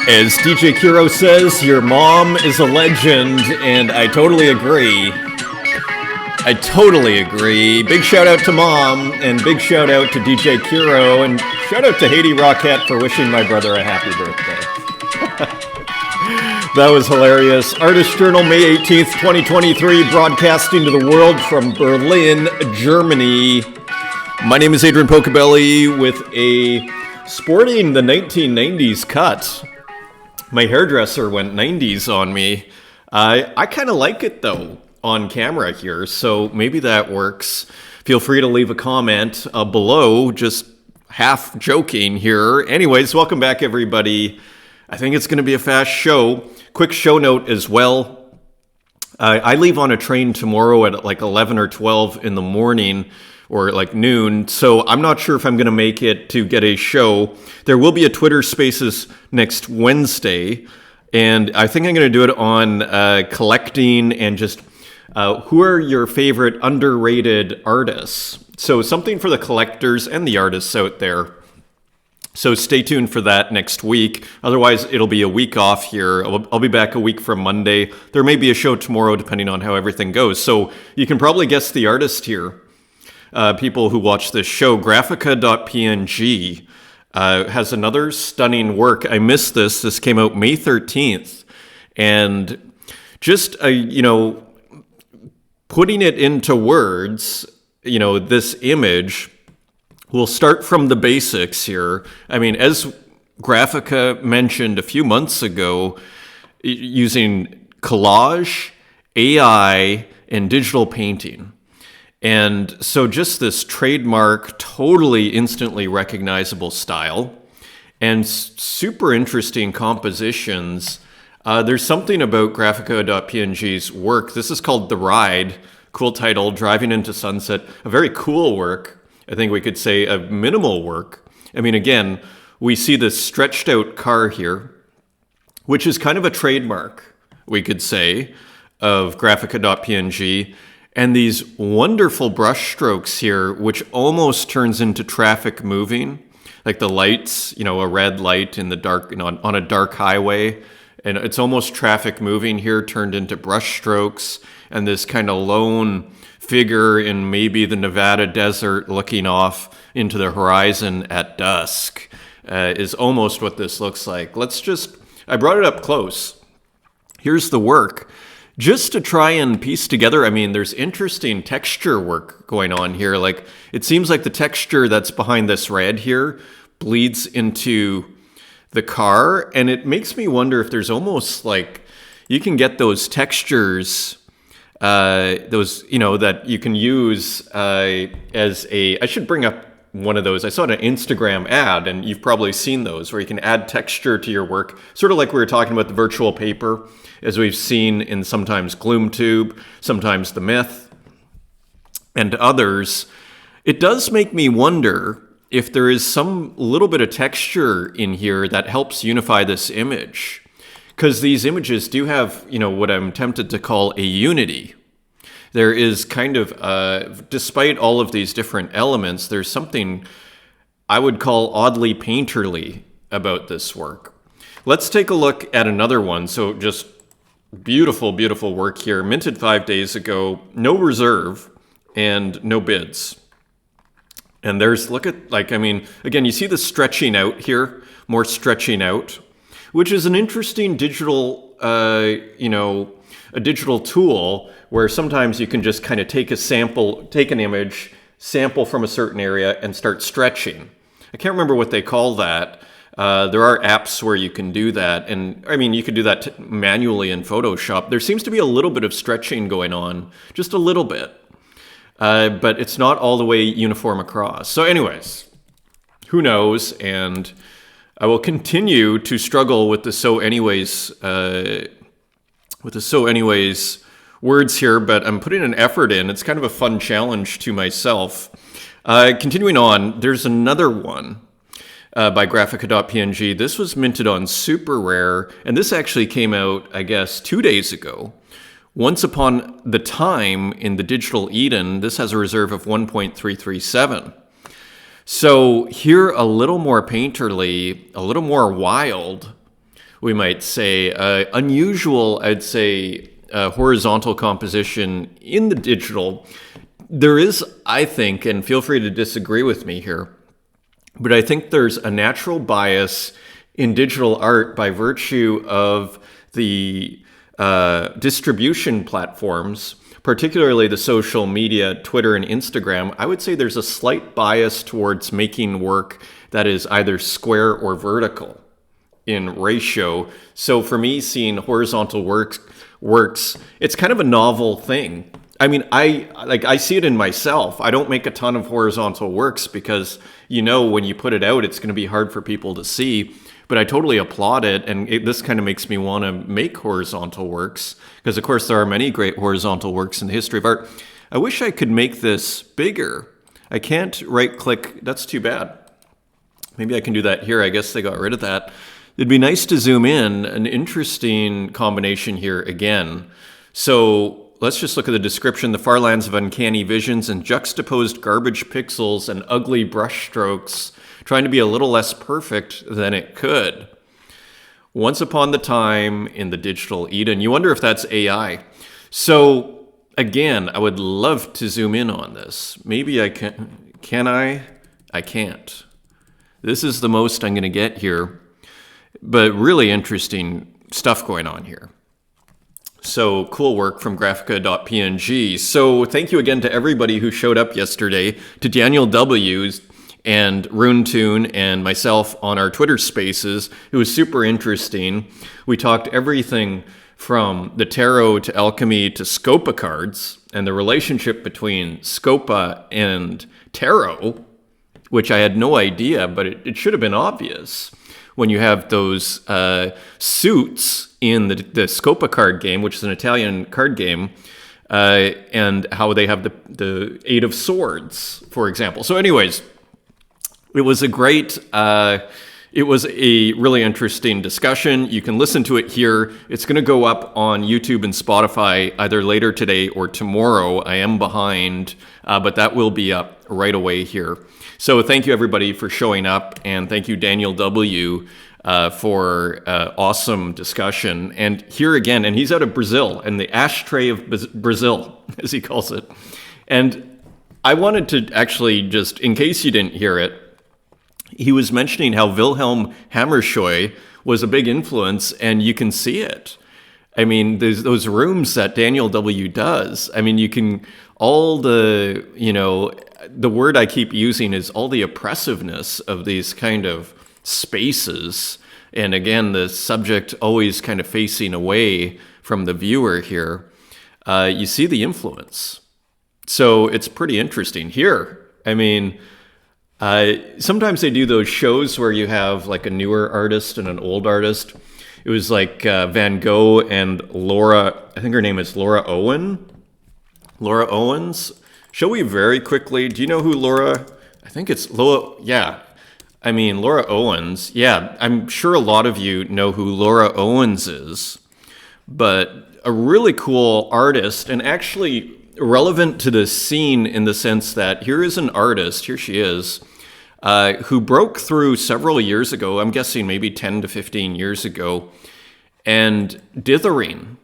As DJ Curio says, your mom is a legend, and I totally agree. Big shout out to Mom, and big shout out to DJ Curio, and shout out to Haiti Rockette for wishing my brother a happy birthday. That was hilarious. Artist Journal, May 18th, 2023, broadcasting to the world from Berlin, Germany. My name is Adrian Pocobelli with a sporting the 1990s cut. My hairdresser went 90s on me. I kind of like it though on camera here, so maybe that works. Feel free to leave a comment below, just half joking here. Anyways, welcome back everybody. I think it's going to be a fast show. Quick show note as well. I leave on a train tomorrow at like 11 or 12 in the morning, or like noon, so I'm not sure if I'm going to make it to get a show. There will be a Twitter Spaces next Wednesday, and I think I'm going to do it on collecting and just who are your favorite underrated artists. So something for the collectors and the artists out there. So stay tuned for that next week. Otherwise, it'll be a week off here. I'll be back a week from Monday. There may be a show tomorrow, depending on how everything goes. So you can probably guess the artist here. People who watch this show, Graphica.png has another stunning work. I missed this. This came out May 13th. And just, putting it into words, this image, we'll start from the basics here. I mean, as Graphica mentioned a few months ago, using collage, AI, and digital painting. And so just this trademark, totally instantly recognizable style and super interesting compositions. There's something about Graphica.png's work. This is called The Ride, cool title, Driving into Sunset. A very cool work. I think we could say a minimal work. I mean, again, we see this stretched out car here, which is kind of a trademark, we could say, of Graphica.png. And these wonderful brush strokes here, which almost turns into traffic moving, like the lights, a red light in the dark, on a dark highway. And it's almost traffic moving here, turned into brush strokes. And this kind of lone figure in maybe the Nevada desert looking off into the horizon at dusk is almost what this looks like. I brought it up close. Here's the work. Just to try and piece together, I mean, there's interesting texture work going on here. Like, it seems like the texture that's behind this red here bleeds into the car, and it makes me wonder if there's almost like, you can get those textures, that you can use as I should bring up one of those. I saw an Instagram ad, and you've probably seen those, where you can add texture to your work, sort of like we were talking about the virtual paper, as we've seen in sometimes GloomTube, sometimes The Myth, and others. It does make me wonder if there is some little bit of texture in here that helps unify this image. Because these images do have, what I'm tempted to call a unity. There is kind of, despite all of these different elements, there's something I would call oddly painterly about this work. Let's take a look at another one. So just beautiful, beautiful work here. Minted 5 days ago, no reserve and no bids. And again, you see the stretching out here, more stretching out, which is an interesting digital, a digital tool where sometimes you can just kind of take an image, sample from a certain area and start stretching. I can't remember what they call that. There are apps where you can do that. And I mean, you could do that manually in Photoshop. There seems to be a little bit of stretching going on, just a little bit. But it's not all the way uniform across. So anyways, who knows? And I will continue to struggle with the so anyways words here, but I'm putting an effort in. It's kind of a fun challenge to myself. Continuing on, there's another one by Graphica.png. This was minted on Super Rare, and this actually came out, I guess, 2 days ago. Once Upon the Time in the Digital Eden, this has a reserve of 1.337. So here, a little more painterly, a little more wild, we might say, unusual, I'd say, horizontal composition in the digital. There is, I think, and feel free to disagree with me here, but I think there's a natural bias in digital art by virtue of the distribution platforms, particularly the social media, Twitter and Instagram. I would say there's a slight bias towards making work that is either square or vertical in ratio. So for me, seeing horizontal works, it's kind of a novel thing. I mean, I see it in myself. I don't make a ton of horizontal works because, when you put it out, it's going to be hard for people to see. But I totally applaud it, and this kind of makes me want to make horizontal works, because, of course, there are many great horizontal works in the history of art. I wish I could make this bigger. I can't right-click. That's too bad. Maybe I can do that here. I guess they got rid of that. It'd be nice to zoom in. An interesting combination here again. So let's just look at the description. The far lands of uncanny visions and juxtaposed garbage pixels and ugly brush strokes, trying to be a little less perfect than it could. Once upon the time in the digital Eden. You wonder if that's AI. So again, I would love to zoom in on this. Maybe I can. Can I? I can't. This is the most I'm going to get here. But really interesting stuff going on here. So cool work from Graphica.png. So thank you again to everybody who showed up yesterday, to Daniel W's and Runetoon and myself on our Twitter spaces. It was super interesting. We talked everything from the tarot to alchemy to Scopa cards and the relationship between Scopa and tarot, which I had no idea, but it should have been obvious when you have those suits in the Scopa card game, which is an Italian card game, and how they have the Eight of Swords, for example. So anyways, it was a really interesting discussion. You can listen to it here. It's going to go up on YouTube and Spotify either later today or tomorrow. I am behind, but that will be up right away here. So thank you, everybody, for showing up, and thank you, Daniel W., for awesome discussion. And here again, and he's out of Brazil, and the ashtray of Brazil, as he calls it. And I wanted to actually just, in case you didn't hear it, he was mentioning how Wilhelm Hammershøi was a big influence, and you can see it. I mean, there's those rooms that Daniel W. does. I mean, you can, all the, the word I keep using is all the oppressiveness of these kind of spaces. And again, the subject always kind of facing away from the viewer here. You see the influence. So it's pretty interesting here. I mean, sometimes they do those shows where you have like a newer artist and an old artist. It was like Van Gogh and Laura, I think her name is Laura Owens. Shall we very quickly, do you know who Laura, I think it's Laura, yeah. I mean, Laura Owens, yeah, I'm sure a lot of you know who Laura Owens is, but a really cool artist, and actually relevant to the scene in the sense that here is an artist, here she is, who broke through several years ago, I'm guessing maybe 10 to 15 years ago, and dithering,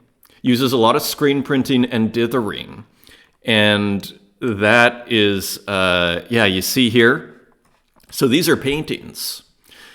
uses a lot of screen printing and dithering. And that is, you see here. So these are paintings.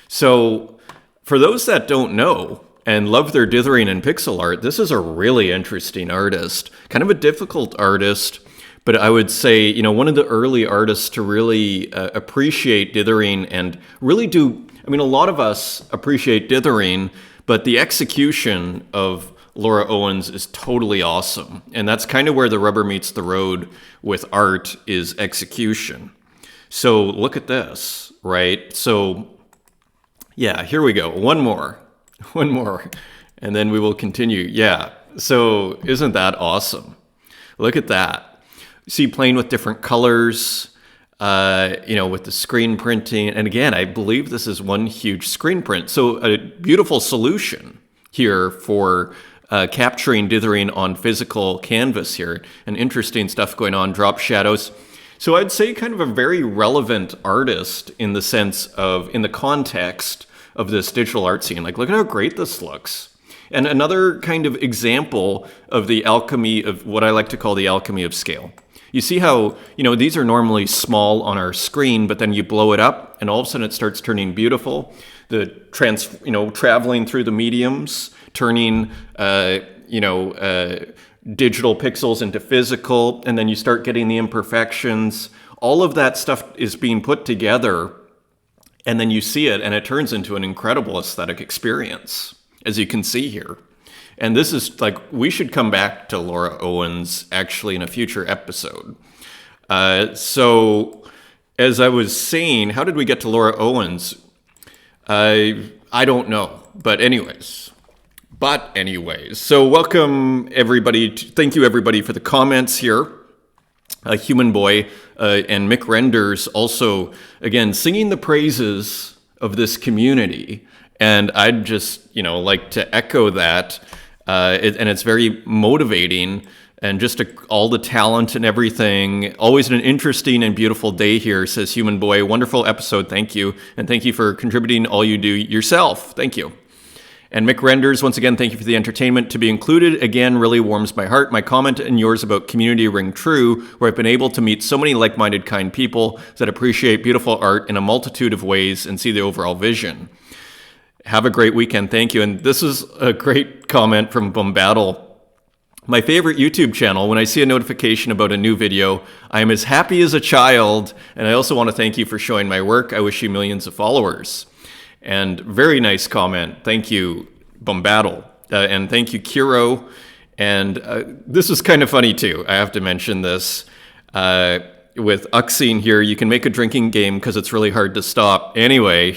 So for those that don't know and love their dithering and pixel art, this is a really interesting artist, kind of a difficult artist, but I would say, one of the early artists to really appreciate dithering and really do, a lot of us appreciate dithering, but the execution of Laura Owens is totally awesome. And that's kind of where the rubber meets the road with art, is execution. So look at this, right? So yeah, here we go. One more, and then we will continue. Yeah, so isn't that awesome? Look at that. See, playing with different colors, with the screen printing. And again, I believe this is one huge screen print. So a beautiful solution here for capturing dithering on physical canvas here. And interesting stuff going on, drop shadows. So I'd say kind of a very relevant artist in the sense of, in the context of this digital art scene. Like, look at how great this looks. And another kind of example of the alchemy of what I like to call the alchemy of scale. You see how, these are normally small on our screen, but then you blow it up and all of a sudden it starts turning beautiful. The traveling through the mediums, turning, digital pixels into physical, and then you start getting the imperfections. All of that stuff is being put together, and then you see it, and it turns into an incredible aesthetic experience, as you can see here. And this is we should come back to Laura Owens actually in a future episode. So as I was saying, how did we get to Laura Owens? I don't know. But anyways, so welcome everybody. Thank you everybody for the comments here. Human Boy and Mick Renders also, again, singing the praises of this community. And I'd just, like to echo that. And it's very motivating, and just all the talent and everything. Always an interesting and beautiful day here, says Human Boy. Wonderful episode, thank you. And thank you for contributing all you do yourself. Thank you. And Mick Renders, once again, thank you for the entertainment. To be included, again, really warms my heart. My comment and yours about community ring true, where I've been able to meet so many like-minded, kind people that appreciate beautiful art in a multitude of ways and see the overall vision. Have a great weekend. Thank you. And this is a great comment from Bombattle. My favorite YouTube channel. When I see a notification about a new video, I am as happy as a child. And I also want to thank you for showing my work. I wish you millions of followers. And very nice comment. Thank you, Bombattle. And thank you, Curio. And this is kind of funny too. I have to mention this. With Uxine here, you can make a drinking game because it's really hard to stop. Anyway,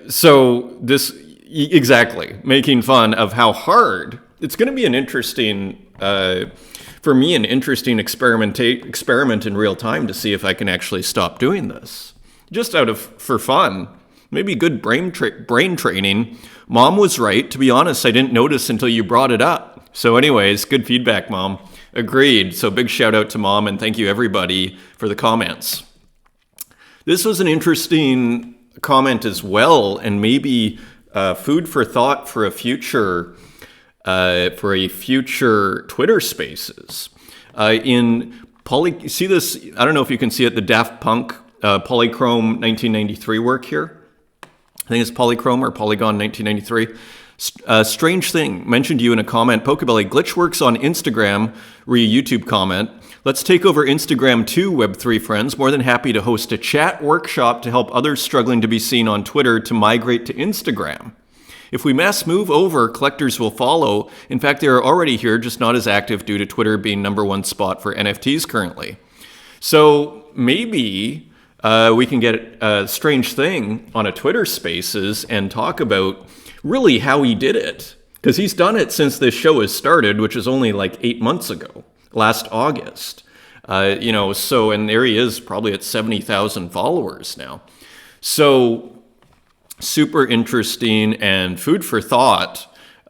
so this, exactly, making fun of how hard. It's going to be an interesting, for me, an interesting experiment in real time to see if I can actually stop doing this. Just for fun. Maybe good brain training. Mom was right. To be honest, I didn't notice until you brought it up. So anyways, good feedback, Mom. Agreed. So big shout out to Mom, and thank you everybody for the comments. This was an interesting comment as well, and maybe food for thought for a future Twitter Spaces. See this? I don't know if you can see it. The Daft Punk Polychrome 1993 work here. I think it's Polychrome or Polygon 1993. Strange thing, mentioned you in a comment. Pocobelli, glitch works on Instagram, YouTube comment. Let's take over Instagram too, Web3 friends. More than happy to host a chat workshop to help others struggling to be seen on Twitter to migrate to Instagram. If we mass move over, collectors will follow. In fact, they are already here, just not as active due to Twitter being #1 spot for NFTs currently. So maybe we can get a strange thing on a Twitter Spaces and talk about really how he did it. Because he's done it since this show has started, which is only 8 months ago. Last August, and there he is, probably at 70,000 followers now. So super interesting and food for thought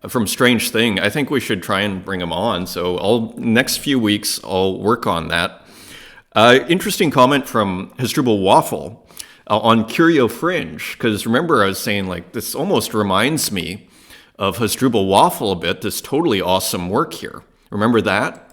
from Strange Thing. I think we should try and bring him on. So next few weeks, I'll work on that. Interesting comment from Hasdrubal Waffle on Curio Fringe, because remember I was saying this almost reminds me of Hasdrubal Waffle a bit, this totally awesome work here. Remember that?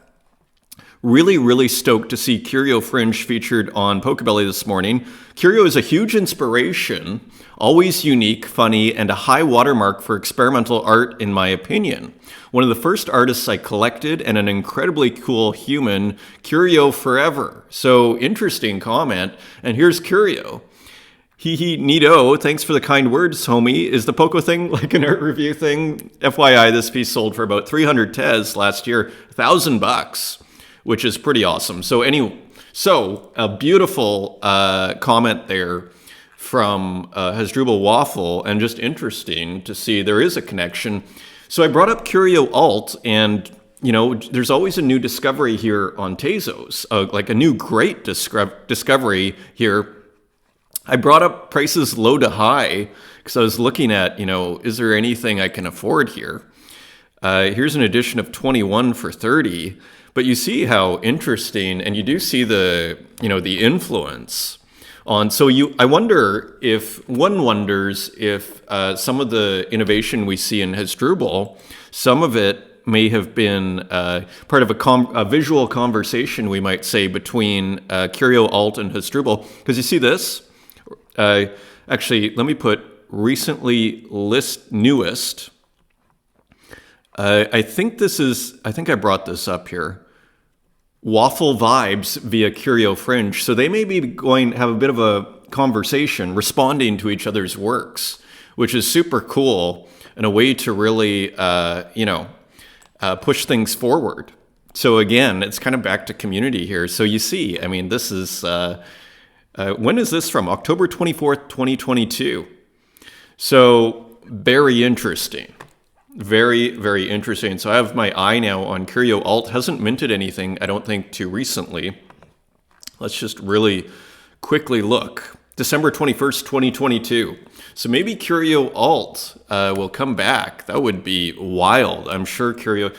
Really stoked to see Curio Fringe featured on Pocobelli this morning. Curio is a huge inspiration, always unique, funny, and a high watermark for experimental art, in my opinion. One of the first artists I collected, and an incredibly cool human. Curio forever. So interesting comment. And here's Curio. Neato, thanks for the kind words, homie. Is the Poco thing like an art review thing? FYI, this piece sold for about 300 Tez last year, $1,000, which is pretty awesome. So a beautiful comment there from Hasdrubal Waffle, and just interesting to see there is a connection. So I brought up Curio Alt, and there's always a new discovery here on Tezos, a new great discovery here. I brought up prices low to high because I was looking at, is there anything I can afford here? Here's an edition of 21 for 30, but you see how interesting, and you do see the influence on. So I wonder if one wonders if some of the innovation we see in Hasdrubal, some of it may have been part of a visual conversation, we might say, between Curio Alt and Hasdrubal. Because you see this? Actually, let me put recently newest. I think I brought this up here. Waffle Vibes via Curio Fringe. So they may be going to have a bit of a conversation, responding to each other's works, which is super cool and a way to really, push things forward. So again, it's kind of back to community here. So you see, I mean, this is, when is this from? October 24th, 2022. So very interesting. Very, very interesting. So I have my eye now on Curio Alt. Hasn't minted anything, I don't think, too recently. Let's just really quickly look. December 21st, 2022. So maybe Curio Alt will come back. That would be wild. I'm sure Curio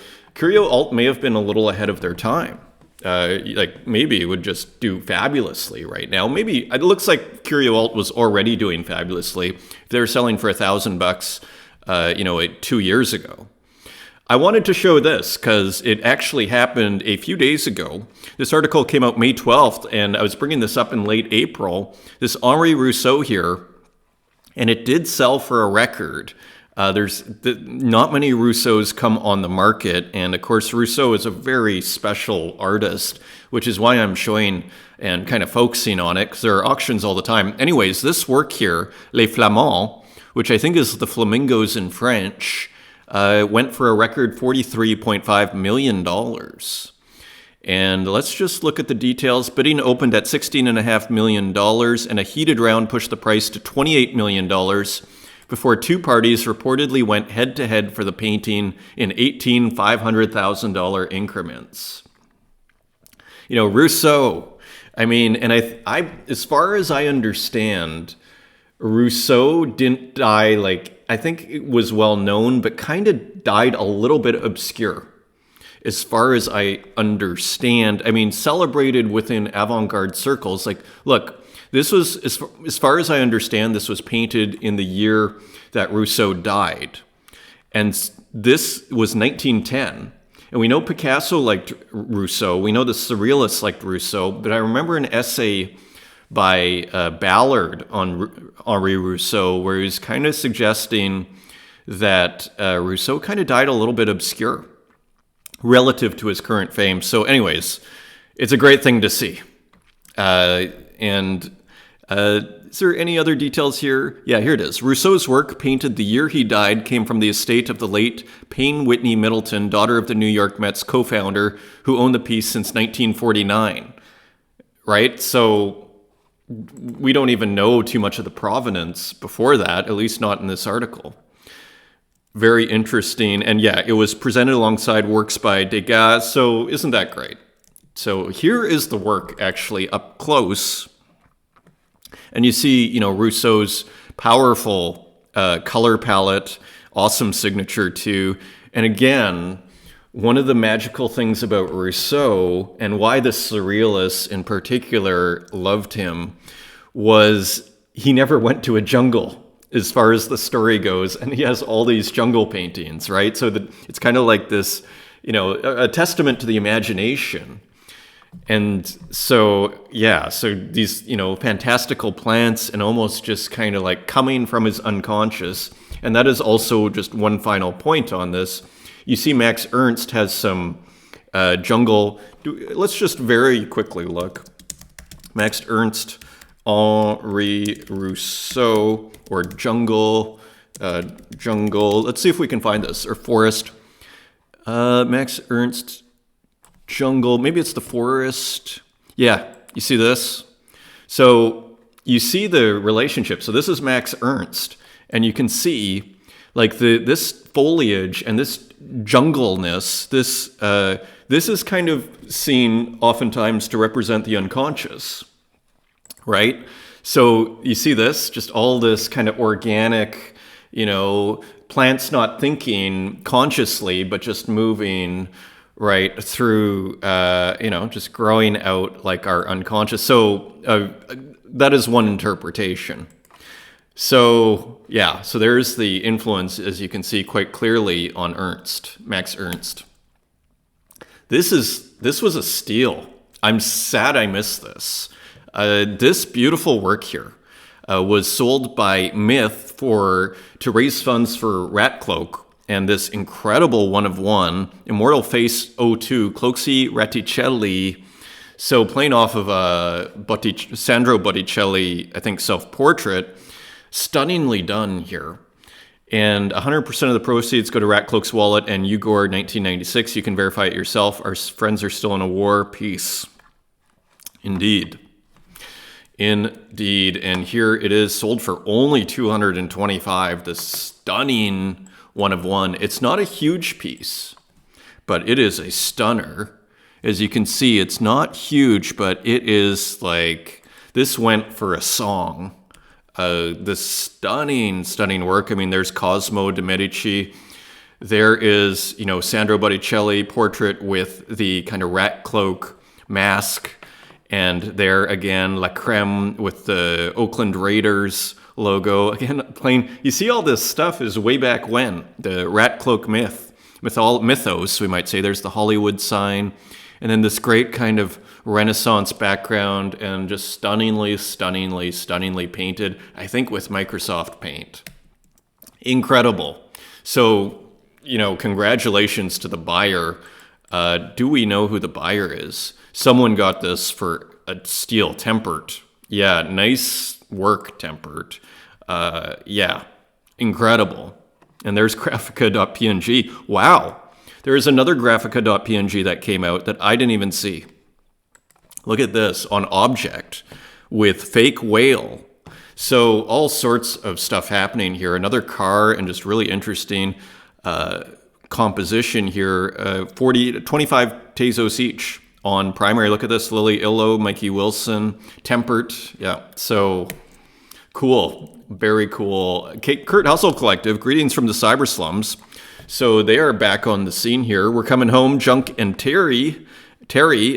Alt may have been a little ahead of their time. Maybe it would just do fabulously right now. Maybe it looks like Curio Alt was already doing fabulously. If they were selling for $1,000, 2 years ago. I wanted to show this because it actually happened a few days ago. This article came out May 12th, and I was bringing this up in late April. This Henri Rousseau here, and it did sell for a record. There's not many Rousseaus come on the market, and of course Rousseau is a very special artist, which is why I'm showing and kind of focusing on it, because there are auctions all the time. Anyways, this work here, Les Flamands, which I think is the flamingos in French, went for a record $43.5 million. And let's just look at the details. Bidding opened at $16.5 million, and a heated round pushed the price to $28 million before two parties reportedly went head-to-head for the painting in 18 $500,000 increments. Rousseau, I mean, and I as far as I understand, Rousseau didn't die, I think it was well known, but kind of died a little bit obscure. As far as I understand, I mean, celebrated within avant-garde circles. Look, this was, as far as I understand, this was painted in the year that Rousseau died. And this was 1910. And we know Picasso liked Rousseau. We know the Surrealists liked Rousseau. But I remember an essay by Ballard on Henri Rousseau, where he was kind of suggesting that Rousseau kind of died a little bit obscure relative to his current fame. So anyways, it's a great thing to see. Is there any other details here? Yeah, here it is. Rousseau's work, painted the year he died, came from the estate of the late Payne Whitney Middleton, daughter of the New York Mets co-founder, who owned the piece since 1949. Right? So we don't even know too much of the provenance before that, at least not in this article. Very interesting. And yeah, it was presented alongside works by Degas, so isn't that great? So here is the work actually up close. And you see, Rousseau's powerful color palette, awesome signature too. And again, one of the magical things about Rousseau, and why the Surrealists in particular loved him, was he never went to a jungle, as far as the story goes. And he has all these jungle paintings, right? So it's kind of like this, a testament to the imagination. And so, yeah, so these, fantastical plants and almost just kind of like coming from his unconscious. And that is also just one final point on this. You see Max Ernst has some jungle. Let's just very quickly look. Max Ernst, Henri Rousseau, or jungle. Let's see if we can find this. Or forest. Max Ernst, jungle. Maybe it's the forest. Yeah, you see this? So you see the relationship. So this is Max Ernst. And you can see this foliage and this jungleness, this is kind of seen oftentimes to represent the unconscious, right? So you see this, just all this kind of organic, plants not thinking consciously, but just moving right, through, just growing out like our unconscious. So that is one interpretation. So, yeah, so there's the influence, as you can see quite clearly, on Max Ernst. This was a steal. I'm sad I missed this. This beautiful work here was sold by Myth to raise funds for Ratcloak, and this incredible one-of-one Immortal Face 02 Cloxi Ratticelli. So playing off of Sandro Botticelli, I think, self-portrait, stunningly done here. And 100% of the proceeds go to Ratcloak's wallet and Ugor 1996. You can verify it yourself. Our friends are still in a war. Peace. Indeed. Indeed. And here it is, sold for only $225. The stunning one-of-one. It's not a huge piece, but it is a stunner. As you can see, it's not huge, but it is like, this went for a song. This stunning work. I mean, there's Cosmo de' Medici. There is, Sandro Botticelli portrait with the kind of Ratcloak mask. And there again, La Creme with the Oakland Raiders logo. Again, you see all this stuff is way back when. The Ratcloak mythos, we might say. There's the Hollywood sign. And then this great kind of Renaissance background and just stunningly painted, I think with Microsoft Paint. Incredible. So, congratulations to the buyer. Do we know who the buyer is? Someone got this for a steel tempered. Yeah, nice work tempered. Yeah, incredible. And there's Graphica.png. Wow. There is another Graphica.png that came out that I didn't even see. Look at this, on Object with fake whale. So all sorts of stuff happening here. Another car and just really interesting composition here. 25 Tezos each on primary. Look at this, Lily Illo, Mikey Wilson, tempered. Yeah, so cool, very cool. Kurt Hustle Collective, greetings from the cyber slums. So they are back on the scene here. We're coming home, Junk and Terry,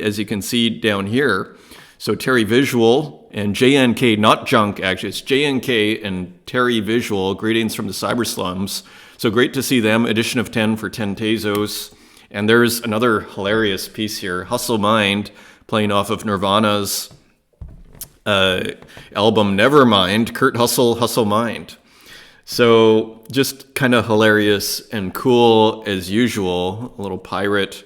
as you can see down here. So Terry Visual and JNK, not Junk actually, it's JNK and Terry Visual, greetings from the cyber slums. So great to see them, edition of 10 for 10 Tezos. And there's another hilarious piece here, Hustle Mind, playing off of Nirvana's album Nevermind, Kurt Hustle, Hustle Mind. So just kind of hilarious and cool as usual. A little pirate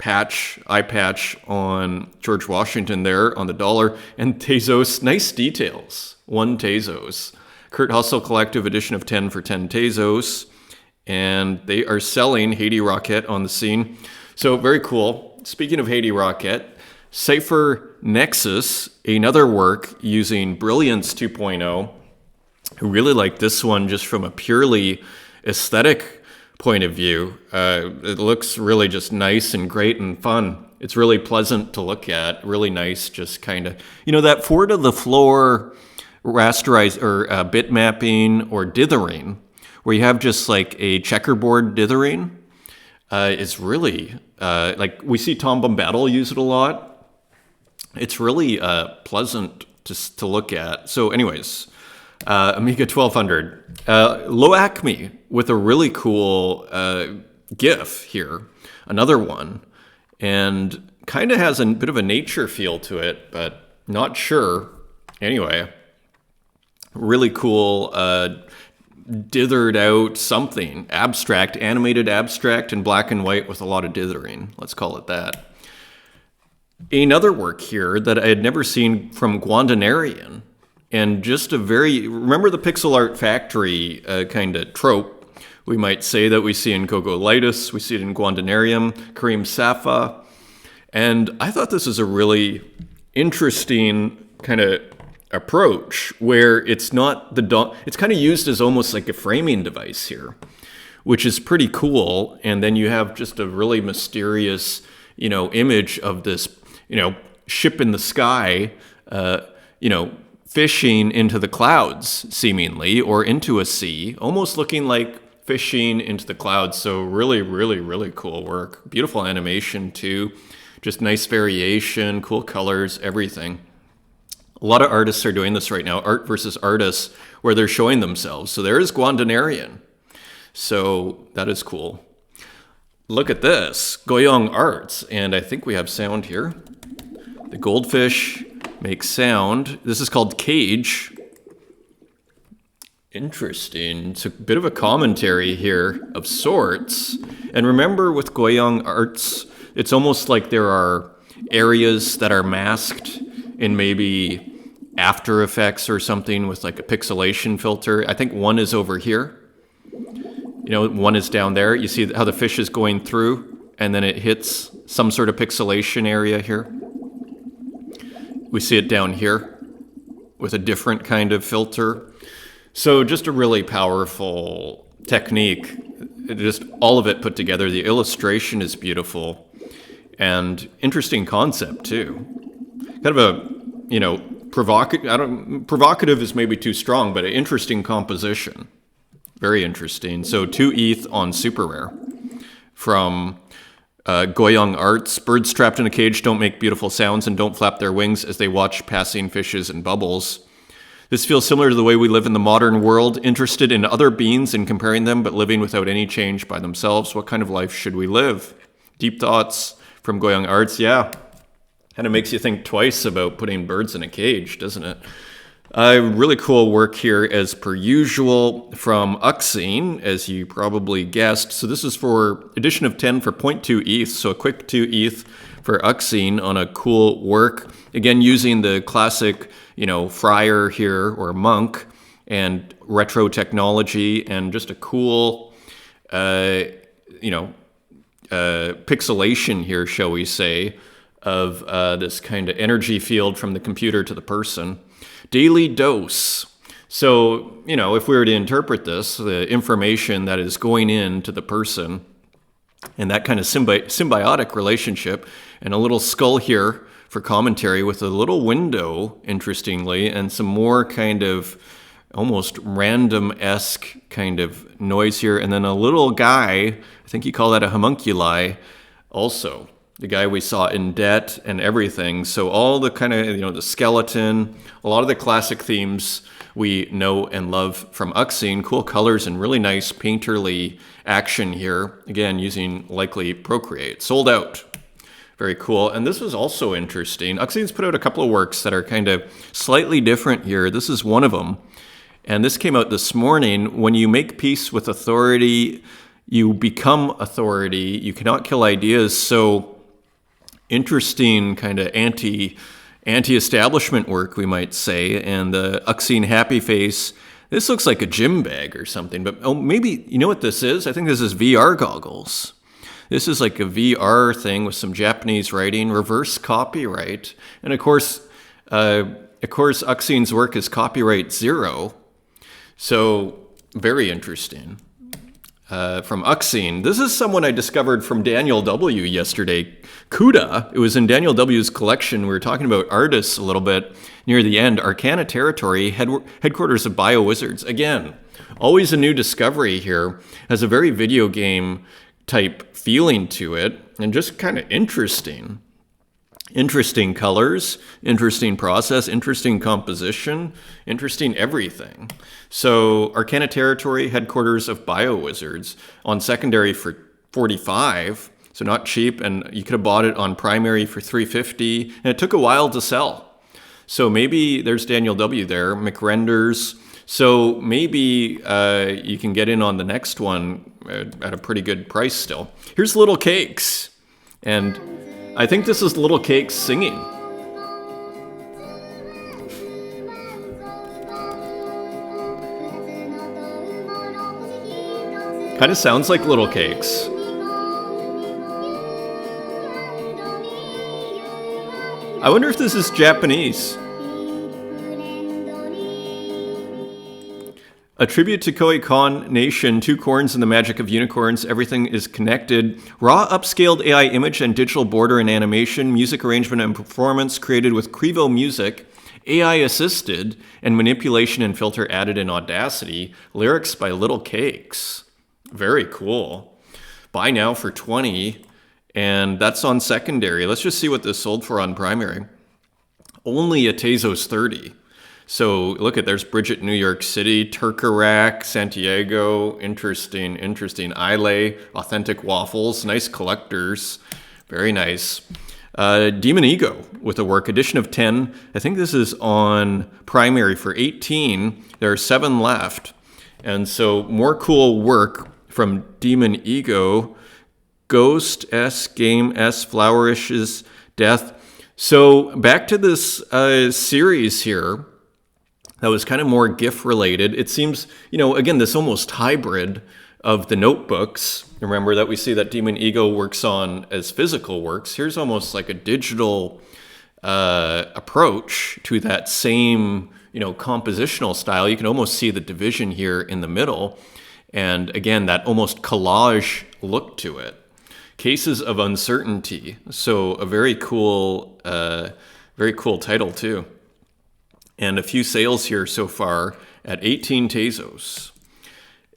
eye patch on George Washington there on the dollar. And Tezos, nice details. 1 Tezos. Kurt Hustle Collective edition of 10 for 10 Tezos. And they are selling Haiti Rocket on the scene. So very cool. Speaking of Haiti Rocket, Cypher Nexus, another work using Brilliance 2.0. I really like this one just from a purely aesthetic point of view. It looks really just nice and great and fun. It's really pleasant to look at, really nice, just kind of, that 4 to the floor rasterize or bit mapping or dithering, where you have just like a checkerboard dithering, is really, like we see Tom Bombadil use it a lot. It's really pleasant to look at. So anyways, Amiga 1200. Low Acme with a really cool GIF here. Another one. And kind of has a bit of a nature feel to it, but not sure. Anyway, really cool dithered out something. Abstract, animated abstract in black and white with a lot of dithering. Let's call it that. Another work here that I had never seen from Guandonarian. And just remember the pixel art factory kind of trope, we might say, that we see in Gogolitis, we see it in Guandonarium, Kareem Safa. And I thought this is a really interesting kind of approach where it's not it's kind of used as almost like a framing device here, which is pretty cool. And then you have just a really mysterious, image of this, ship in the sky, fishing into the clouds, seemingly, or into a sea, almost looking like fishing into the clouds. So really, really, really cool work. Beautiful animation too. Just nice variation, cool colors, everything. A lot of artists are doing this right now, art versus artists, where they're showing themselves. So there is Guandanarian. So that is cool. Look at this, Goyong Arts, and I think we have sound here. The goldfish makes sound. This is called Cage. Interesting. It's a bit of a commentary here of sorts. And remember with Goyong Arts, it's almost like there are areas that are masked in maybe After Effects or something with like a pixelation filter. I think one is over here. You know, one is down there. You see how the fish is going through and then it hits some sort of pixelation area here. We see it down here with a different kind of filter. So just a really powerful technique. Just all of it put together. The illustration is beautiful and interesting concept too. Kind of a, you know, provocative is maybe too strong, but an interesting composition. Very interesting. So 2 ETH on Super Rare from Goyong Arts. Birds trapped in a cage don't make beautiful sounds and don't flap their wings as they watch passing fishes and bubbles. This feels similar to the way we live in the modern world, interested in other beings and comparing them, but living without any change by themselves. What kind of life should we live? Deep thoughts from Goyong Arts. Yeah, kind of makes you think twice about putting birds in a cage, doesn't it? Really cool work here as per usual from Uxine, as you probably guessed. So this is for edition of 10 for 0.2 ETH, so a quick 2 ETH for Uxine on a cool work. Again, using the classic, you know, friar here or monk and retro technology and just a cool, pixelation here, shall we say, of this kind of energy field from the computer to the person. Daily dose. So, you know, if we were to interpret this, the information that is going into the person and that kind of symbiotic relationship, and a little skull here for commentary with a little window, interestingly, and some more kind of almost random-esque kind of noise here, and then a little guy, I think you call that a homunculi, also. The guy we saw in Debt and everything. So all the kind of, you know, the skeleton, a lot of the classic themes we know and love from Uxine. Cool colors and really nice painterly action here. Again, using likely Procreate. Sold out. Very cool. And this was also interesting. Uxine's put out a couple of works that are kind of slightly different here. This is one of them. And this came out this morning. When you make peace with authority, you become authority. You cannot kill ideas. So interesting kind of anti-establishment work, we might say. And the Uxine happy face, this looks like a gym bag or something, but oh, maybe, you know what this is? I think this is VR goggles. This is like a VR thing with some Japanese writing, reverse copyright. And of course, Uxine's work is copyright 0. So very interesting. From Uxine. This is someone I discovered from Daniel W. yesterday. Kuda. It was in Daniel W.'s collection. We were talking about artists a little bit near the end. Arcana Territory, headquarters of BioWizards. Again, always a new discovery here. Has a very video game type feeling to it and just kind of interesting. Interesting colors, interesting process, interesting composition, interesting everything. So Arcana Territory, headquarters of BioWizards, on secondary for $45, so not cheap, and you could have bought it on primary for $350, and it took a while to sell. So maybe there's Daniel W. there, McRenders. So maybe you can get in on the next one at a pretty good price still. Here's Little Cakes, and I think this is Little Cakes singing. Kind of sounds like Little Cakes. I wonder if this is Japanese. A tribute to Koi Kon Nation, 2 corns and the magic of unicorns. Everything is connected. Raw upscaled AI image and digital border and animation, music arrangement and performance created with Crevo Music, AI assisted, and manipulation and filter added in Audacity. Lyrics by Little Cakes. Very cool. Buy now for 20, and that's on secondary. Let's just see what this sold for on primary. Only a Tezos 30. So look at, there's Bridget, New York City, Turkarack, Santiago, interesting. Islay, authentic waffles, nice collectors, very nice. Demon Ego with a work, edition of 10. I think this is on primary for 18. There are 7 left. And so more cool work from Demon Ego, Ghost S, Game S, Flourish's Death. So back to this series here that was kind of more GIF related. It seems, again, this almost hybrid of the notebooks. Remember that we see that Demon Ego works on as physical works. Here's almost like a digital approach to that same, compositional style. You can almost see the division here in the middle. And again, that almost collage look to it. Cases of Uncertainty. So a very cool title too. And a few sales here so far at 18 Tezos.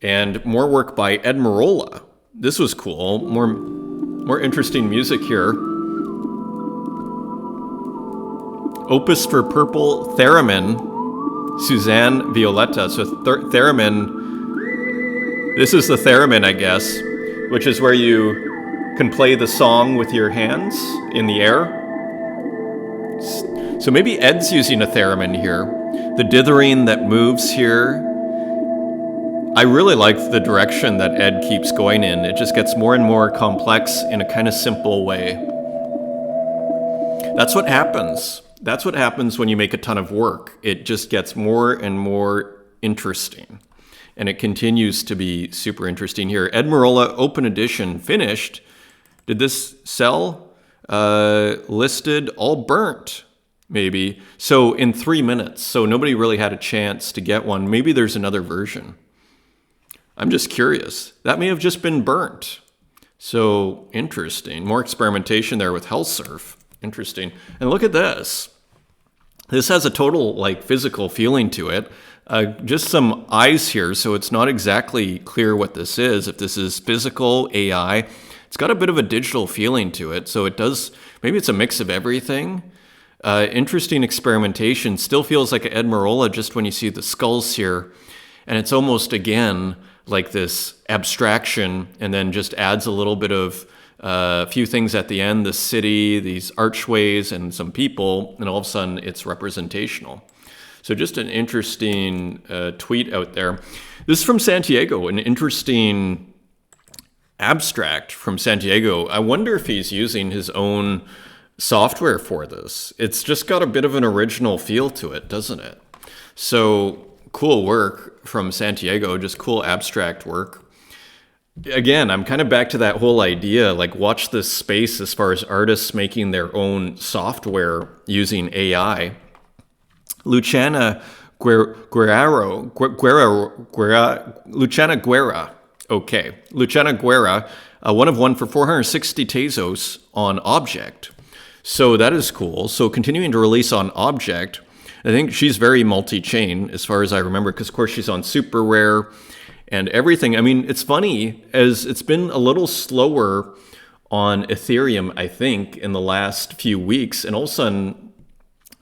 And more work by Admirola. This was cool. More interesting music here. Opus for Purple Theremin, Suzanne Violetta. So theremin, this is the theremin, I guess, which is where you can play the song with your hands in the air. So maybe Ed's using a theremin here. The dithering that moves here. I really like the direction that Ed keeps going in. It just gets more and more complex in a kind of simple way. That's what happens. That's what happens when you make a ton of work. It just gets more and more interesting. And it continues to be super interesting here. Admirola Open Edition finished. Did this sell? Listed, all burnt, maybe. So in 3 minutes. So nobody really had a chance to get one. Maybe there's another version. I'm just curious. That may have just been burnt. So interesting. More experimentation there with Hellsurf. Interesting. And look at this. This has a total physical feeling to it. Just some eyes here, so it's not exactly clear what this is. If this is physical, AI, it's got a bit of a digital feeling to it. So it does, maybe it's a mix of everything. Interesting experimentation. Still feels like an Admirola just when you see the skulls here. And it's almost, again, like this abstraction, and then just adds a little bit of a few things at the end, the city, these archways, and some people, and all of a sudden it's representational. So just an interesting tweet out there. This is from Santiago, an interesting abstract from Santiago. I wonder if he's using his own software for this. It's just got a bit of an original feel to it, doesn't it? So cool work from Santiago, just cool abstract work. Again, I'm kind of back to that whole idea, watch this space as far as artists making their own software using AI. Luciana Guerra. Okay. Luciana Guerra, one of one for 460 Tezos on Object. So that is cool. So continuing to release on Object. I think she's very multi-chain as far as I remember, because of course she's on Super Rare and everything. I mean, it's funny, as it's been a little slower on Ethereum, I think, in the last few weeks, and all of a sudden,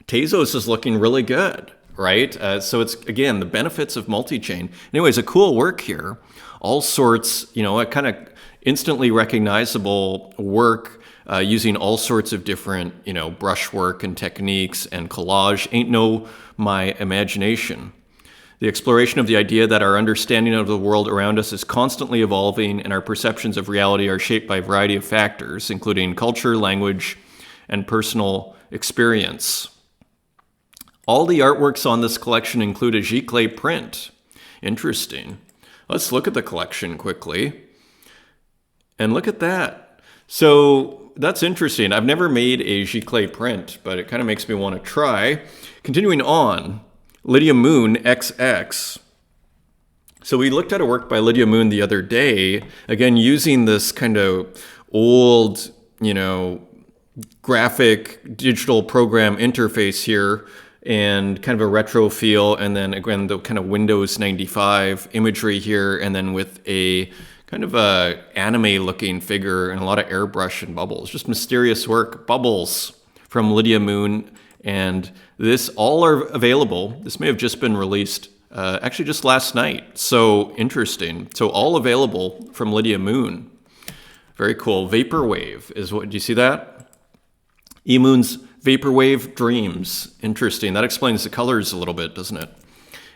Tezos is looking really good, right? So it's, again, the benefits of multi-chain. Anyways, a cool work here. All sorts, a kind of instantly recognizable work using all sorts of different, brushwork and techniques and collage. Ain't no my imagination. The exploration of the idea that our understanding of the world around us is constantly evolving and our perceptions of reality are shaped by a variety of factors, including culture, language, and personal experience. All the artworks on this collection include a giclée print. Interesting. Let's look at the collection quickly. And look at that. So that's interesting. I've never made a giclée print, but it kind of makes me want to try. Continuing on. Lydia Moon XX. So we looked at a work by Lydia Moon the other day, again, using this kind of old, graphic digital program interface here and kind of a retro feel. And then again, the kind of Windows 95 imagery here. And then with a kind of a anime-looking figure and a lot of airbrush and bubbles. Just mysterious work. Bubbles from Lydia Moon. And this all are available. This may have just been released actually just last night. So interesting. So all available from Lydia Moon. Very cool. Vaporwave is what, do you see that? eMoon's Vaporwave Dreams. Interesting. That explains the colors a little bit, doesn't it?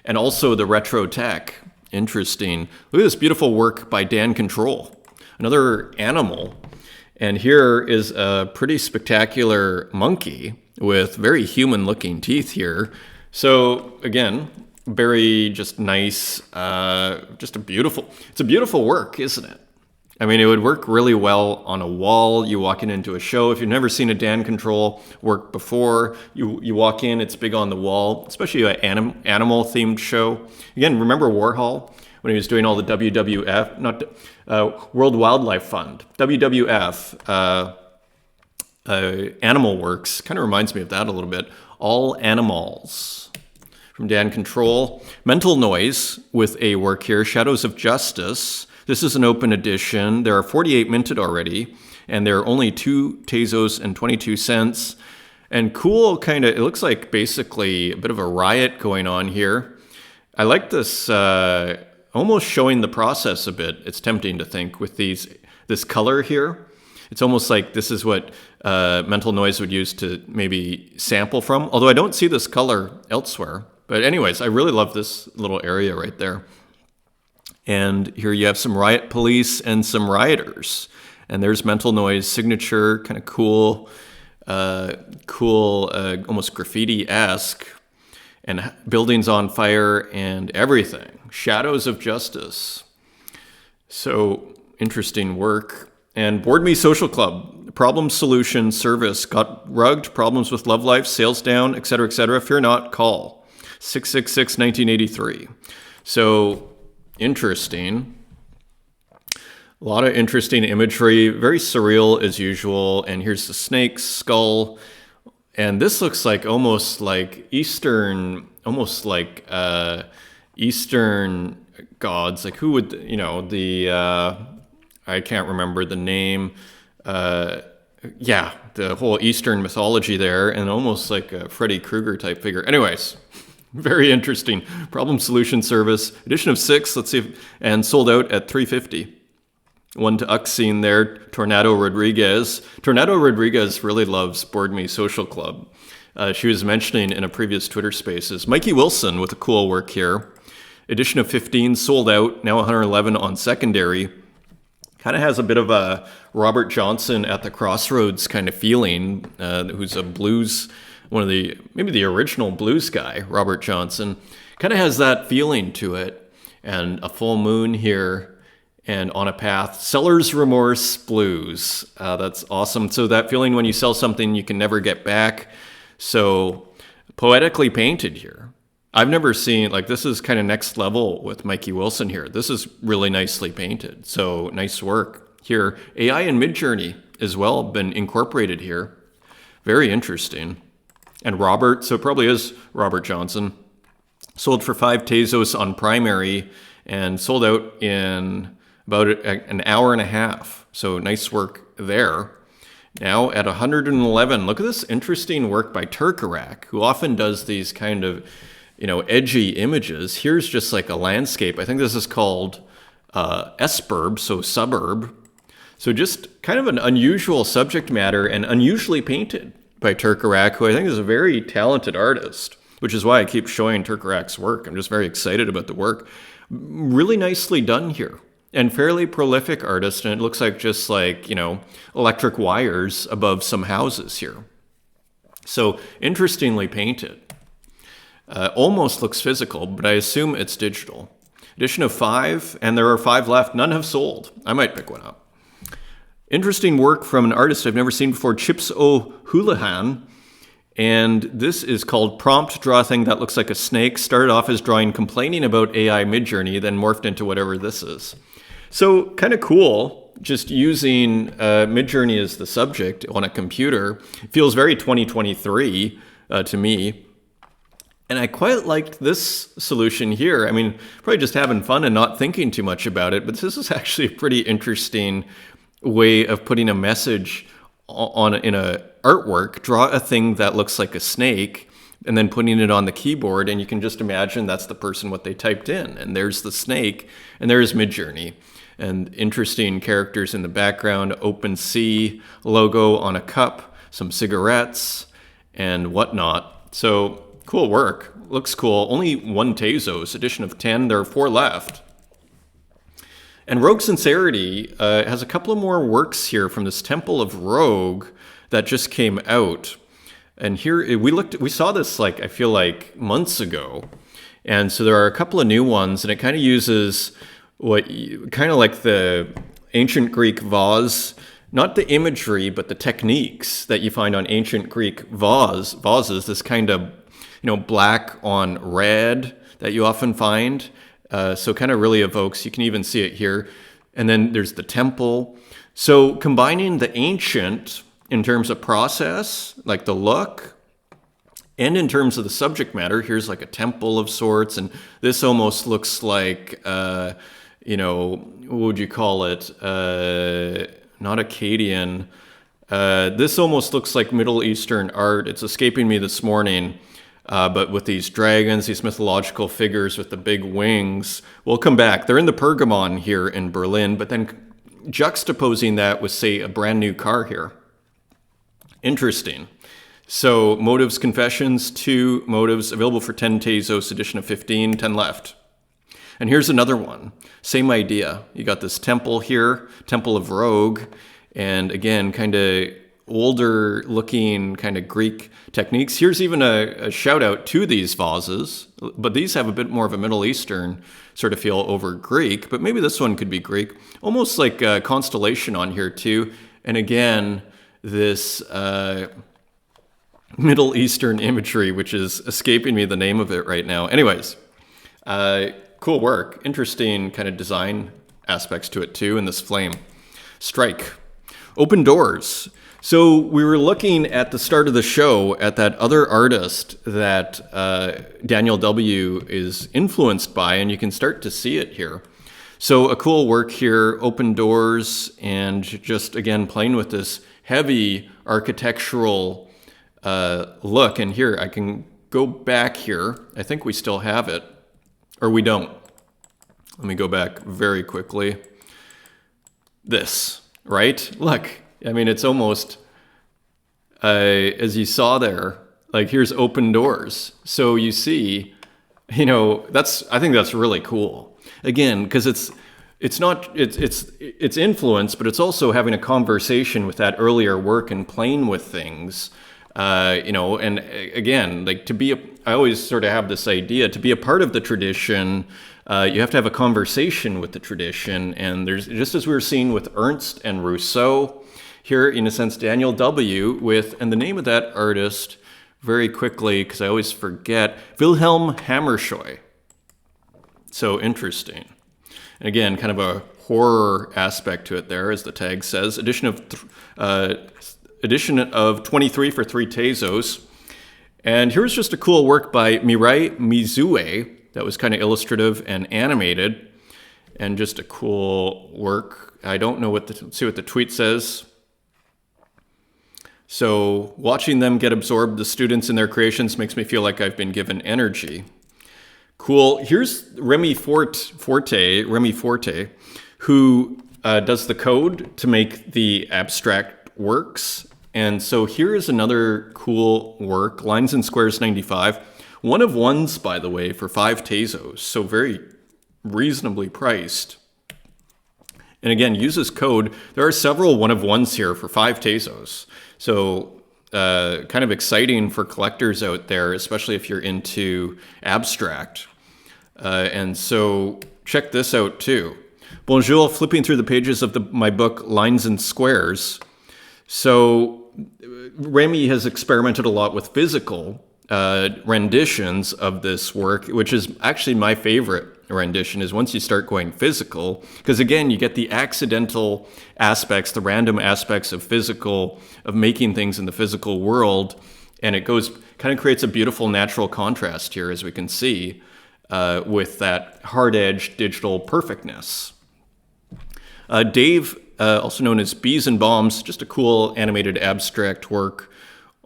And also the retro tech. Interesting. Look at this beautiful work by Dan Control. Another animal. And here is a pretty spectacular monkey with very human looking teeth here. So again, very just nice, just it's a beautiful work, isn't it? I mean, it would work really well on a wall. You walk into a show. If you've never seen a Dan Control work before, you walk in, it's big on the wall, especially an animal-themed show. Again, remember Warhol when he was doing all the WWF, World Wildlife Fund, WWF, animal works. Kind of reminds me of that a little bit. All Animals from Dan Control. Mental Noise with a work here, Shadows of Justice. This is an open edition. There are 48 minted already, and there are only 2 Tezos and 22 cents. And cool, kind of, it looks like basically a bit of a riot going on here. I like this, almost showing the process a bit. It's tempting to think with this color here. It's almost like this is what Mental Noise would use to maybe sample from, although I don't see this color elsewhere. But anyways, I really love this little area right there. And here you have some riot police and some rioters. And there's Mental Noise signature, kind of cool, almost graffiti-esque. And buildings on fire and everything. Shadows of Justice. So interesting work. And Board Me Social Club, problem solution service, got rugged, problems with love life, sales down, etc., etc. Fear not, call 666-1983. So interesting. A lot of interesting imagery, very surreal as usual. And here's the snake skull. And this looks like almost like Eastern gods. Like who would, I can't remember the name. The whole Eastern mythology there, and almost like a Freddy Krueger type figure. Anyways, very interesting. Problem solution service, edition of 6, let's see, and sold out at $350. One to Uxine there, Tornado Rodriguez. Tornado Rodriguez really loves Board Me Social Club. She was mentioning in a previous Twitter Spaces. Mikey Wilson with a cool work here. Edition of 15, sold out, now 111 on secondary. Kind of has a bit of a Robert Johnson at the Crossroads kind of feeling, who's a blues, maybe the original blues guy, Robert Johnson. Kind of has that feeling to it. And a full moon here. And On a Path, Seller's Remorse Blues. That's awesome. So that feeling when you sell something you can never get back. So poetically painted here. I've never seen, this is kind of next level with Mikey Wilson here. This is really nicely painted. So nice work here. AI and Midjourney as well been incorporated here. Very interesting. And Robert, so it probably is Robert Johnson. Sold for 5 Tezos on primary and sold out in about an hour and a half. So nice work there. Now at 111, look at this interesting work by Turkarak, who often does these kind of, edgy images. Here's just like a landscape. I think this is called Esperb, so suburb. So just kind of an unusual subject matter and unusually painted by Turkarak, who I think is a very talented artist, which is why I keep showing Turkarak's work. I'm just very excited about the work. Really nicely done here. And fairly prolific artist, and it looks like just electric wires above some houses here. So interestingly painted. Almost looks physical, but I assume it's digital. Edition of 5, and there are 5 left. None have sold. I might pick one up. Interesting work from an artist I've never seen before, Chips O'Houlihan. And this is called Prompt Draw a Thing That Looks Like a Snake. Started off as drawing complaining about AI Midjourney, then morphed into whatever this is. So kind of cool, just using Midjourney as the subject on a computer. It feels very 2023 to me. And I quite liked this solution here. I mean, probably just having fun and not thinking too much about it, but this is actually a pretty interesting way of putting a message in a artwork. Draw a thing that looks like a snake and then putting it on the keyboard, and you can just imagine that's the person what they typed in. And there's the snake, and there's Midjourney. And interesting characters in the background, OpenSea logo on a cup, some cigarettes, and whatnot. So cool work. Looks cool. Only 1 Tezos, edition of 10. There are 4 left. And Rogue Sincerity has a couple of more works here from this Temple of Rogue that just came out. And here we saw this, like, I feel like months ago. And so there are a couple of new ones, and it kind of uses kind of like the ancient Greek vase, not the imagery, but the techniques that you find on ancient Greek vases, this kind of, black on red that you often find. So kind of really evokes, you can even see it here. And then there's the temple. So combining the ancient in terms of process, like the look, and in terms of the subject matter, here's like a temple of sorts. And this almost looks like, what would you call it? Not Akkadian. This almost looks like Middle Eastern art. It's escaping me this morning. But with these dragons, these mythological figures with the big wings. We'll come back. They're in the Pergamon here in Berlin, but then juxtaposing that with, say, a brand new car here. Interesting. So Motives Confessions, 2 motives available for 10 Tezos, edition of 15, 10 left. And here's another one. Same idea. You got this temple here, Temple of Rogue, and again, kind of older looking kind of Greek techniques. Here's even a shout out to these vases, but these have a bit more of a Middle Eastern sort of feel over Greek, but maybe this one could be Greek. Almost like a constellation on here too. And again, this Middle Eastern imagery, which is escaping me the name of it right now. Anyways, cool work. Interesting kind of design aspects to it too, and this flame. Strike. Open Doors. So we were looking at the start of the show at that other artist that Daniel W. is influenced by, and you can start to see it here. So a cool work here, Open Doors, and just, again, playing with this heavy architectural look. And here, I can go back here. I think we still have it, or we don't. Let me go back very quickly. This, right? Look. I mean, it's almost, as you saw there, like here's Open Doors. So you see, I think that's really cool. Again, because it's influence, but it's also having a conversation with that earlier work and playing with things, and again, like I always sort of have this idea, to be a part of the tradition, you have to have a conversation with the tradition. And there's, just as we were seeing with Ernst and Rousseau, here, in a sense, Daniel W. and the name of that artist, very quickly, because I always forget, Wilhelm Hammershøi. So interesting. And again, kind of a horror aspect to it there, as the tag says. Edition of 23 for 3 Tezos. And here's just a cool work by Mirai Mizue that was kind of illustrative and animated. And just a cool work. I don't know let's see what the tweet says. So watching them get absorbed, the students in their creations, makes me feel like I've been given energy. Cool. Here's Remy Forte, who does the code to make the abstract works. And so here is another cool work, Lines and Squares 95. 1 of 1s, by the way, for 5 Tezos. So very reasonably priced. And again, uses code. There are several 1 of 1s here for 5 Tezos. So kind of exciting for collectors out there, especially if you're into abstract. And so check this out too. Bonjour, flipping through the pages of my book, Lines and Squares. So Remy has experimented a lot with physical renditions of this work, which is actually my favorite rendition, is once you start going physical, because again, you get the accidental aspects, the random aspects of making things in the physical world, and it goes kind of creates a beautiful natural contrast here, as we can see, with that hard-edged digital perfectness. Dave, also known as Bees and Bombs, just a cool animated abstract work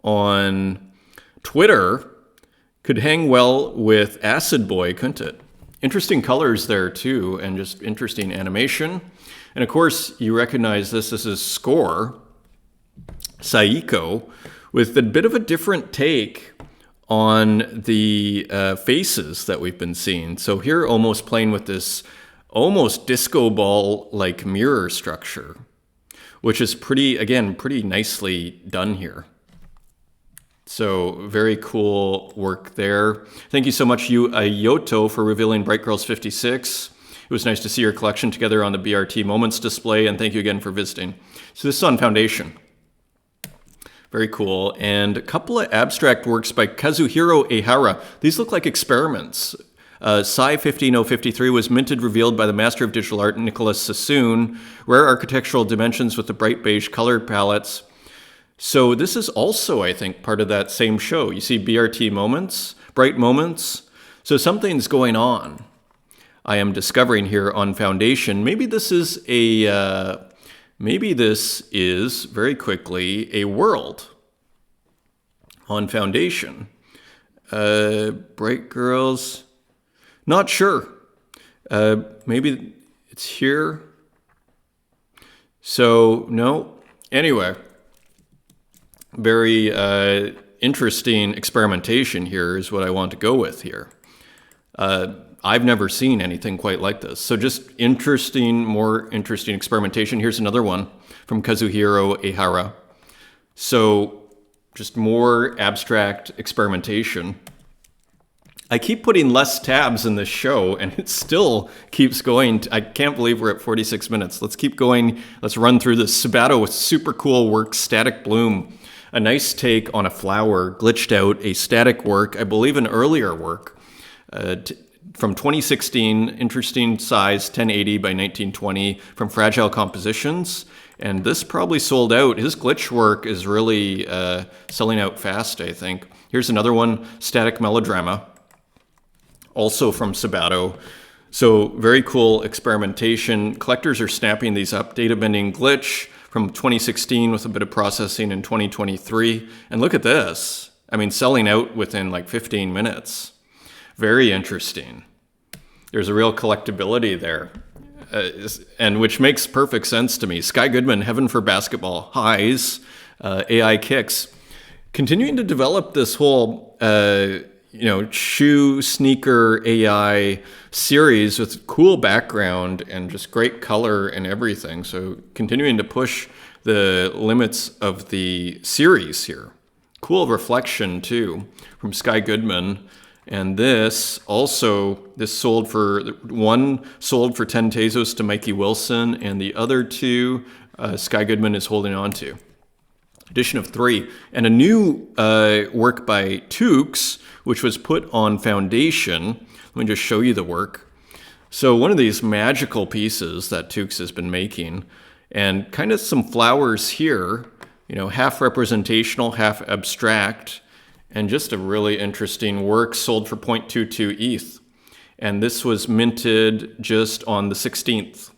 on Twitter, could hang well with Acid Boy, couldn't it? Interesting colors there too, and just interesting animation. And of course, you recognize this. This is Score, Saiko, with a bit of a different take on the faces that we've been seeing. So here, almost playing with this almost disco ball-like mirror structure, which is pretty nicely done here. So very cool work there. Thank you so much, Yu Ayoto, for revealing Bright Girls 56. It was nice to see your collection together on the BRT Moments display, and thank you again for visiting. So this is on Foundation. Very cool. And a couple of abstract works by Kazuhiro Ehara. These look like experiments. Sci 15053 was minted, revealed by the master of digital art, Nicholas Sassoon. Rare architectural dimensions with the bright beige color palettes. So this is also, I think, part of that same show. You see BRT Moments, Bright Moments. So something's going on. I am discovering here on Foundation. Maybe this is very quickly a world on Foundation. Bright Girls, not sure. Maybe it's here. So no. Anyway. Very interesting experimentation here is what I want to go with here. I've never seen anything quite like this. So just more interesting experimentation. Here's another one from Kazuhiro Ehara. So just more abstract experimentation. I keep putting less tabs in this show, and it still keeps going. I can't believe we're at 46 minutes. Let's keep going. Let's run through this. Sabato with super cool work, Static Bloom. A nice take on a flower, glitched out, a static work, I believe an earlier work, from 2016, interesting size, 1080 by 1920, from Fragile Compositions. And this probably sold out. His glitch work is really selling out fast, I think. Here's another one, Static Melodrama, also from Sabato. So very cool experimentation. Collectors are snapping these up. Data bending glitch from 2016 with a bit of processing in 2023. And look at this. I mean, selling out within like 15 minutes. Very interesting. There's a real collectability there, and which makes perfect sense to me. Sky Goodman, Heaven for Basketball, Highs, AI Kicks. Continuing to develop this whole shoe sneaker AI series with cool background and just great color and everything. So continuing to push the limits of the series here. Cool reflection too from Sky Goodman. And this sold for 10 Tezos to Mikey Wilson, and the other two Sky Goodman is holding on to. Edition of 3. And a new work by Tukes, which was put on Foundation. Let me just show you the work. So one of these magical pieces that Tukes has been making, and kind of some flowers here, half representational, half abstract, and just a really interesting work, sold for 0.22 ETH. And this was minted just on the 16th.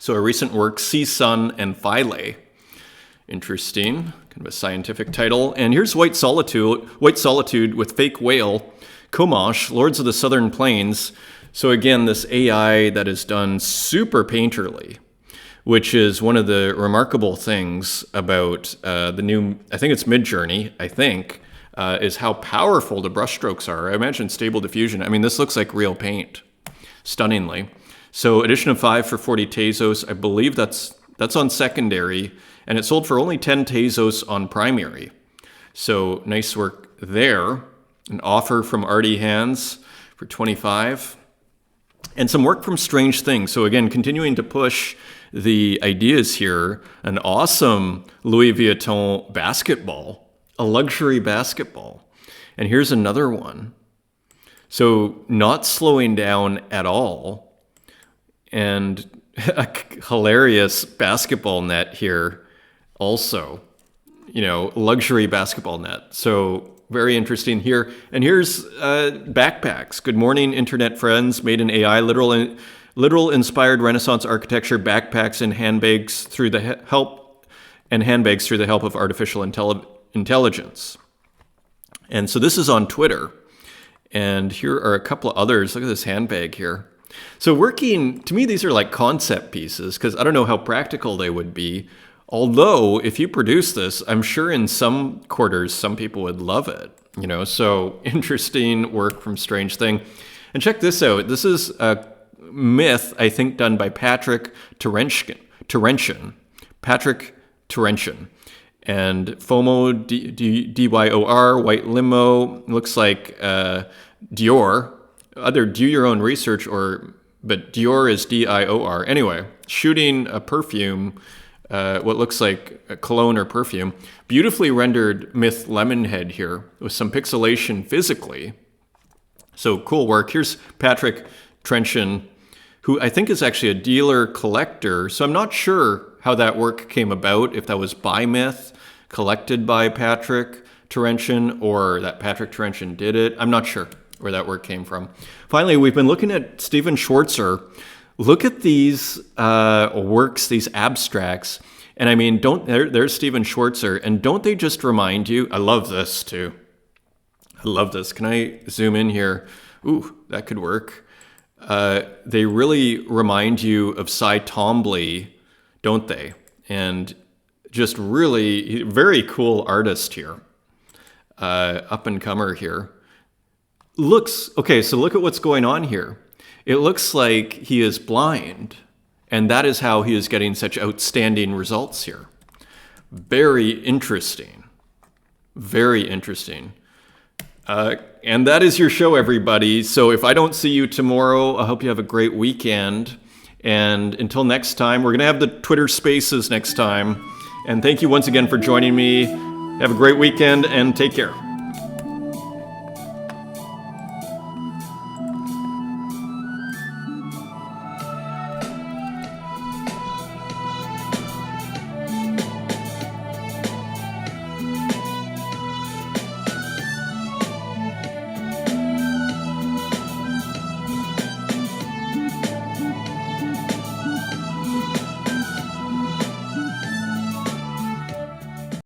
So a recent work, Sea Sun and Philae. Interesting, kind of a scientific title. And here's White Solitude with Fake Whale, Komosh, Lords of the Southern Plains. So again, this AI that is done super painterly, which is one of the remarkable things about the new, I think it's Midjourney, is how powerful the brushstrokes are. I imagine Stable Diffusion. I mean, this looks like real paint, stunningly. So edition of 5 for 40 Tezos. I believe that's on secondary, and it sold for only 10 Tezos on primary. So nice work there. An offer from Artie Hands for 25. And some work from Strange Things. So again, continuing to push the ideas here. An awesome Louis Vuitton basketball, a luxury basketball. And here's another one. So not slowing down at all. And a hilarious basketball net here also. Luxury basketball net. So very interesting here. And here's backpacks. Good morning, internet friends. Made in AI, literal inspired Renaissance architecture, backpacks and handbags through the help of artificial intelligence. And so this is on Twitter. And here are a couple of others. Look at this handbag here. So to me, these are like concept pieces, because I don't know how practical they would be. Although, if you produce this, I'm sure in some quarters, some people would love it. So interesting work from Strange Thing. And check this out. This is a myth, I think, done by Patrick Terentian. Patrick Terentian. And FOMO, DYOR, white limo, looks like Dior. Either do your own research, but Dior is DIOR. Anyway, shooting a perfume, what looks like a cologne or perfume. Beautifully rendered myth Lemonhead here with some pixelation physically. So cool work. Here's Patrick Terentian, who I think is actually a dealer collector. So I'm not sure how that work came about, if that was by myth, collected by Patrick Terentian, or that Patrick Terentian did it. I'm not sure where that work came from. Finally, we've been looking at Stephen Schwartzer. Look at these works, these abstracts. And I mean, there's Stephen Schwartzer, and don't they just remind you? I love this too. I love this. Can I zoom in here? Ooh, that could work. They really remind you of Cy Twombly, don't they? And just really very cool artist here, up and comer here. So look at what's going on here. It looks like he is blind, and that is how he is getting such outstanding results here. Very interesting. Very interesting. And that is your show, everybody. So if I don't see you tomorrow, I hope you have a great weekend. And until next time, we're going to have the Twitter Spaces next time. And thank you once again for joining me. Have a great weekend and take care.